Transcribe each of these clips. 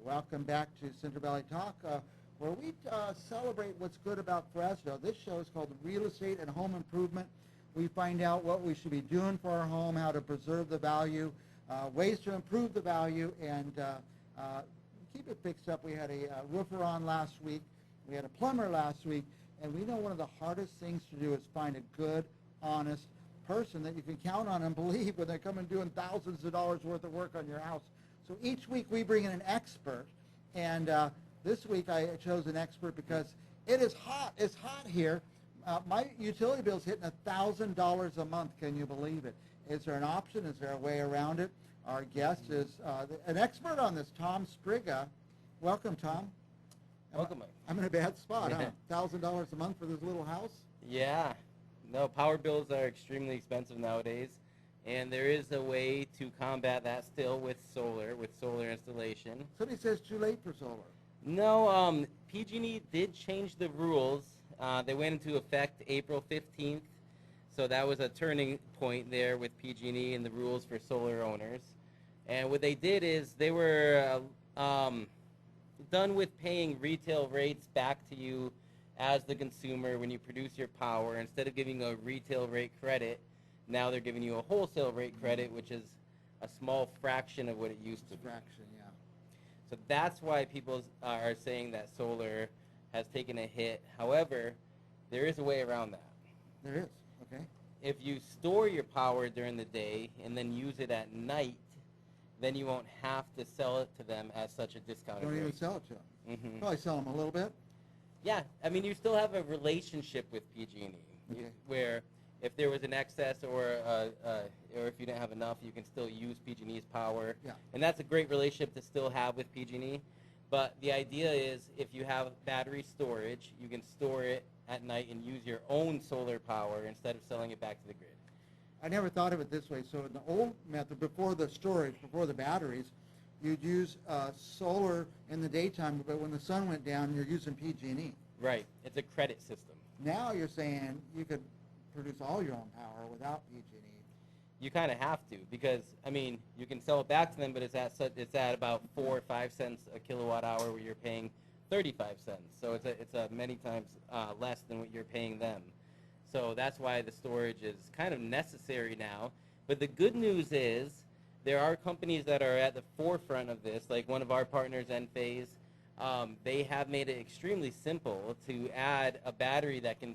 Welcome back to Central Valley Talk, where we celebrate what's good about Fresno. This show is called Real Estate and Home Improvement. We find out what we should be doing for our home, how to preserve the value, ways to improve the value, and keep it fixed up. We had a roofer on last week. We had a plumber last week. And we know one of the hardest things to do is find a good, honest person that you can count on and believe when they come and doing thousands of dollars worth of work on your house. So each week we bring in an expert. And this week I chose an expert because it is hot. It's hot here. My utility bill is hitting $1,000 a month. Can you believe it? Is there an option? Is there a way around it? Our guest is an expert on this, Tom Sbrega. Welcome, Tom. Welcome. I'm in a bad spot, huh? $1,000 a month for this little house? Yeah. No, power bills are extremely expensive nowadays, and there is a way to combat that still with solar installation. Somebody says too late for solar. No, PG&E did change the rules. They went into effect April 15th, so that was a turning point there with PG&E and the rules for solar owners. And what they did is they were done with paying retail rates back to you as the consumer when you produce your power. Instead of giving a retail rate credit, now they're giving you a wholesale rate credit, which is a small fraction of what it used to be. Fraction, yeah. So that's why people are saying that solar has taken a hit. However, there is a way around that. There is, okay. If you store your power during the day and then use it at night, then you won't have to sell it to them as such a discounted rate. Don't even sell it to them. Mm-hmm. Probably sell them a little bit. Yeah, I mean, you still have a relationship with PG&E, Okay. where if there was an excess or if you didn't have enough, you can still use PG&E's power. Yeah. And that's a great relationship to still have with PG&E. But the idea is if you have battery storage, you can store it at night and use your own solar power instead of selling it back to the grid. I never thought of it this way. So in the old method, before the storage, before the batteries, you'd use solar in the daytime, but when the sun went down, you're using PG&E. Right. It's a credit system. Now you're saying you could produce all your own power without PG&E. You kind of have to because, I mean, you can sell it back to them, but it's at about 4 or 5 cents a kilowatt hour where you're paying 35 cents. So it's a many times less than what you're paying them. So that's why the storage is kind of necessary now. But the good news is there are companies that are at the forefront of this, like one of our partners, Enphase. They have made it extremely simple to add a battery that can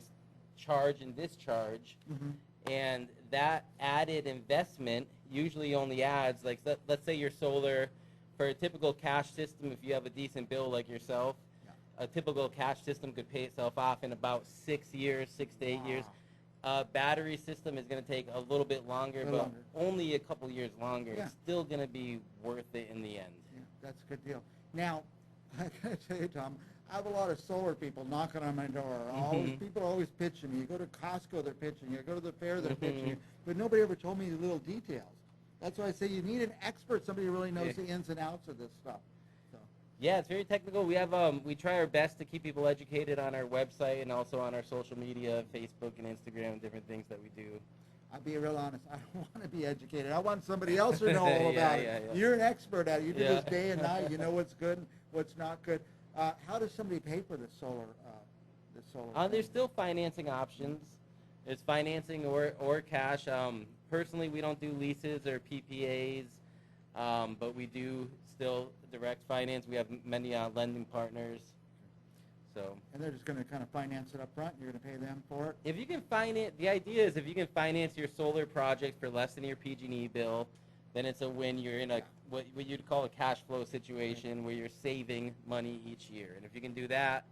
charge and discharge. Mm-hmm. And that added investment usually only adds, like, let's say your solar, for a typical cash system, if you have a decent bill like yourself, a typical cash system could pay itself off in about 6 years, 6 to 8 years. A battery system is going to take a little bit longer, but only a couple years longer. Yeah. It's still going to be worth it in the end. Yeah, that's a good deal. Now, I gotta tell you, Tom, I have a lot of solar people knocking on my door. Always, people are always pitching me. You go to Costco, they're pitching you. You go to the fair, they're pitching you. But nobody ever told me the little details. That's why I say you need an expert, somebody who really knows the ins and outs of this stuff. So. Yeah, it's very technical. We have we try our best to keep people educated on our website and also on our social media, Facebook and Instagram, and different things that we do. I'll be real honest. I don't want to be educated. I want somebody else to know all about it. Yeah. You're an expert at it. You do this day and night. You know what's good and what's not good. How does somebody pay for this solar? There's still financing options. There's financing or cash. Personally, we don't do leases or PPAs, but we do still direct finance. We have many lending partners. So. And they're just going to kind of finance it up front. You're going to pay them for it. If you can the idea is if you can finance your solar project for less than your PG&E bill, then it's a win. You're in what you'd call a cash flow situation where you're saving money each year. And if you can do that,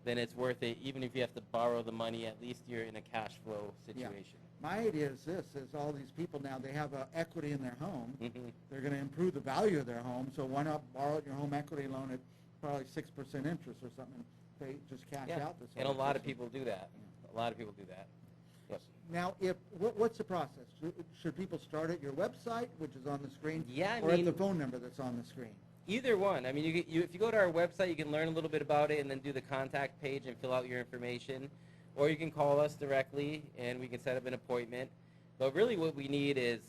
then it's worth it. Even if you have to borrow the money, at least you're in a cash flow situation. Yeah. My idea is this, is all these people now, they have equity in their home. Mm-hmm. They're going to improve the value of their home, so why not borrow your home equity loan at probably 6% interest or something, pay, just cash out this. And a lot of people do that. Yeah. A lot of people do that. Yes. Now, what's the process? Should people start at your website, which is on the screen, yeah, or at the phone number that's on the screen? Either one. I mean, if you go to our website, you can learn a little bit about it and then do the contact page and fill out your information. Or you can call us directly and we can set up an appointment. But really what we need is,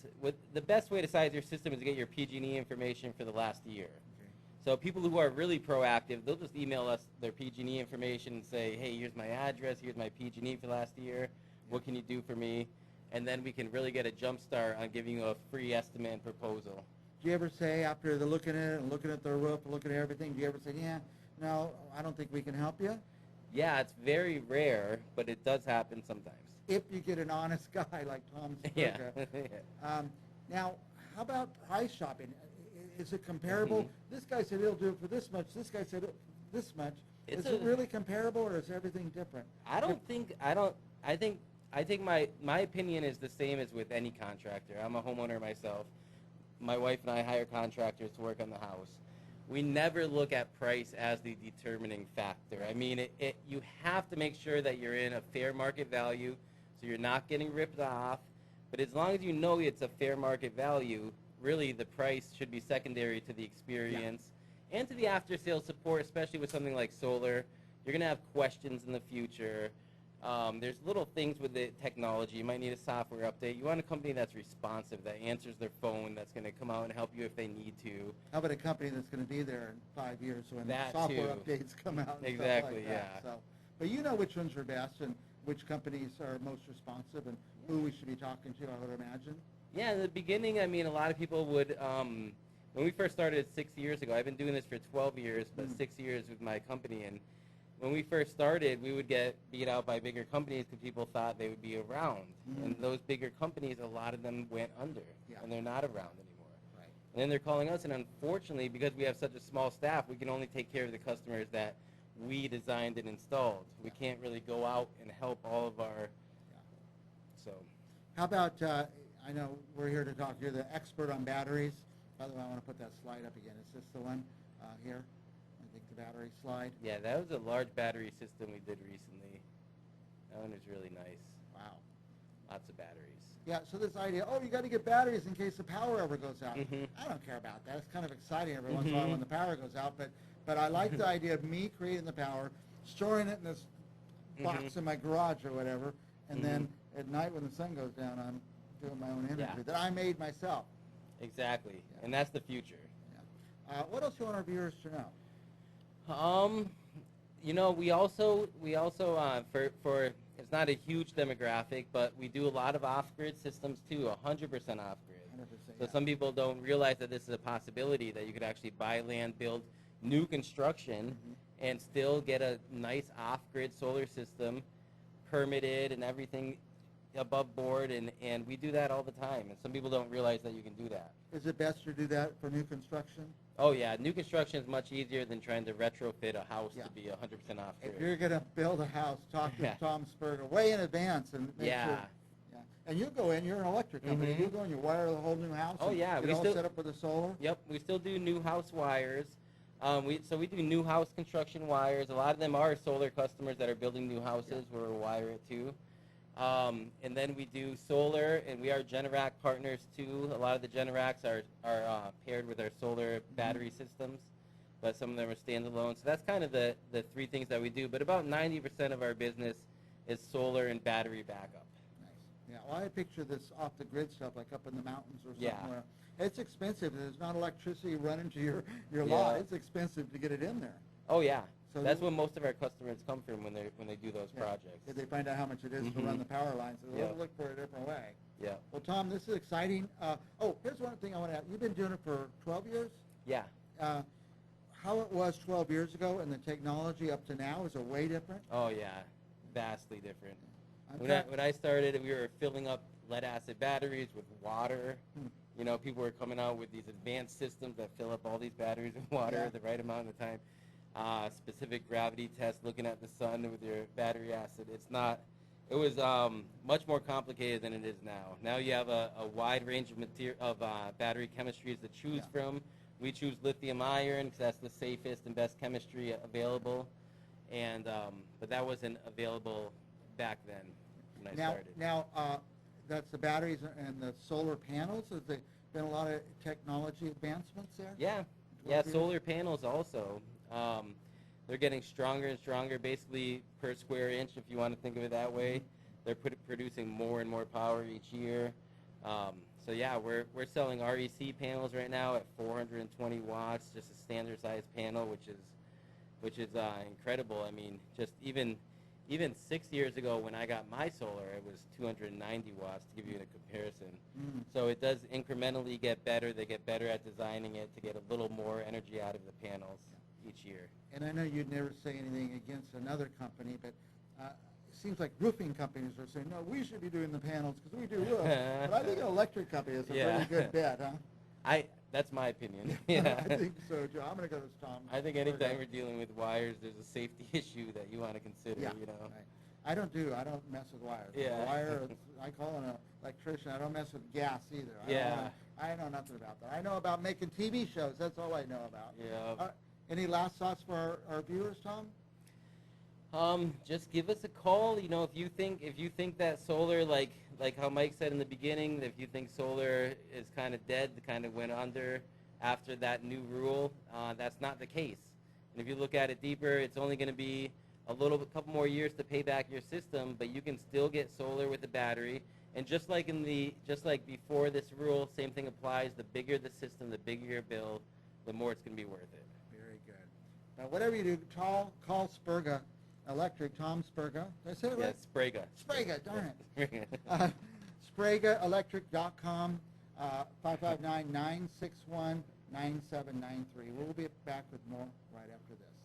the best way to size your system is to get your PG&E information for the last year. Okay. So people who are really proactive, they'll just email us their PG&E information and say, hey, here's my address, here's my PG&E for last year, what can you do for me? And then we can really get a jump start on giving you a free estimate and proposal. Do you ever say, after they're looking at it and looking at their roof and looking at everything, do you ever say, yeah, no, I don't think we can help you? Yeah, it's very rare, but it does happen sometimes. If you get an honest guy like Tom Yeah. Sbrega. Now, how about price shopping? Is it comparable? Mm-hmm. This guy said he'll do it for this much. This guy said this much. Is Is it really comparable, or is everything different? I think my opinion is the same as with any contractor. I'm a homeowner myself. My wife and I hire contractors to work on the house. We never look at price as the determining factor. I mean, you have to make sure that you're in a fair market value, so you're not getting ripped off. But as long as you know it's a fair market value, really the price should be secondary to the experience and to the after-sales support, especially with something like solar. You're going to have questions in the future. There's little things with the technology. You might need a software update. You want a company that's responsive, that answers their phone, that's going to come out and help you if they need to. How about a company that's going to be there in 5 years when That software too. updates come out and Exactly, stuff like that? yeah. So, but you know which ones are best and which companies are most responsive and who we should be talking to, I would imagine. Yeah, in the beginning, I mean, a lot of people would, when we first started 6 years ago, I've been doing this for 12 years, but 6 years with my company, and when we first started, we would get beat out by bigger companies because people thought they would be around. And those bigger companies, a lot of them went under, and they're not around anymore. Right. And then they're calling us, and unfortunately, because we have such a small staff, we can only take care of the customers that we designed and installed. We can't really go out and help all of our, so. How about, I know we're here to talk, you're the expert on batteries. By the way, I want to put that slide up again. Is this the one here? I think the battery slide. Yeah, that was a large battery system we did recently. That one was really nice. Wow. Lots of batteries. Yeah, so this idea, oh, you got to get batteries in case the power ever goes out. Mhm. I don't care about that. It's kind of exciting every once in a while when the power goes out, but I like the idea of me creating the power, storing it in this box in my garage or whatever, and then at night when the sun goes down, I'm doing my own energy that I made myself. Exactly, Yeah. and that's the future. Yeah. What else do you want our viewers to know? You know, we also for it's not a huge demographic, but we do a lot of off-grid systems too, 100% off-grid. 100%, So yeah. some people don't realize that this is a possibility, that you could actually buy land, build new construction, and still get a nice off-grid solar system, permitted and everything above board, and we do that all the time, and some people don't realize that you can do that. Is it best to do that for new construction? Oh yeah, new construction is much easier than trying to retrofit a house Yeah. to be 100% off If grid. you're going to build a house, talk to Yeah. Tom Sbrega way in advance and make Yeah. sure. Yeah. And you go in, you're an electric company, you go in, you wire the whole new house. Oh, and yeah, Get we all still- set up with the solar. Yep, we still do new house wires. We do new house construction wires. A lot of them are solar customers that are building new houses where we wire it too. And then we do solar, and we are Generac partners too. A lot of the Generacs are paired with our solar battery systems, but some of them are standalone. So that's kind of the three things that we do. But about 90% of our business is solar and battery backup. Nice. Yeah, well, I picture this off-the-grid stuff like up in the mountains or Yeah. somewhere. It's expensive. There's not electricity running to your Yeah. lot. It's expensive to get it in there. Oh yeah, So that's the- where most of our customers come from when they do those Yeah. projects. If they find out how much it is to run the power lines, they'll Yeah. look for a different way. Yeah. Well, Tom, this is exciting. Here's one thing I want to ask. You've been doing it for 12 years? Yeah. How it was 12 years ago and the technology up to now, is it way different? Oh yeah, vastly different. I'm When I started, we were filling up lead-acid batteries with water. You know, people were coming out with these advanced systems that fill up all these batteries with water Yeah. at the right amount of time. Specific gravity tests, looking at the sun with your battery acid. It was much more complicated than it is now. Now you have a wide range of battery chemistries to choose from. We choose lithium iron because that's the safest and best chemistry available. And but that wasn't available back then when I started. Now, that's the batteries and the solar panels. Has there been a lot of technology advancements there? Yeah, 12 years? solar panels also. They're getting stronger and stronger, basically per square inch, if you want to think of it that way. They're producing more and more power each year. So yeah, we're selling REC panels right now at 420 watts, just a standard size panel, which is incredible. I mean, just even 6 years ago when I got my solar, it was 290 watts to give you a comparison. So it does incrementally get better. They get better at designing it to get a little more energy out of the panels each year. And I know you'd never say anything against another company, but it seems like roofing companies are saying, no, we should be doing the panels because we do roofs. But I think an electric company is a pretty good bet, huh? That's my opinion. Yeah. I think so, too. I'm going to go with Tom. I think anytime we're dealing with wires, there's a safety issue that you want to consider, Yeah, you know. right. I don't mess with wires. Yeah. A wire, I call an electrician. I don't mess with gas either. I know nothing about that. I know about making TV shows. That's all I know about. Yeah. Any last thoughts for our viewers, Tom? Just give us a call. You know, if you think that solar, like how Mike said in the beginning, if you think solar is kind of dead, kind of went under after that new rule, that's not the case. And if you look at it deeper, it's only going to be a couple more years to pay back your system, but you can still get solar with the battery. And just like before this rule, same thing applies. The bigger the system, the bigger your bill, the more it's going to be worth it. Very good. Now, whatever you do, call Sbrega Electric, Tom Sbrega. Did I say it right? Yeah, Sbrega. Sbrega, darn it. SbregaElectric.com, 559-961-9793. We'll be back with more right after this.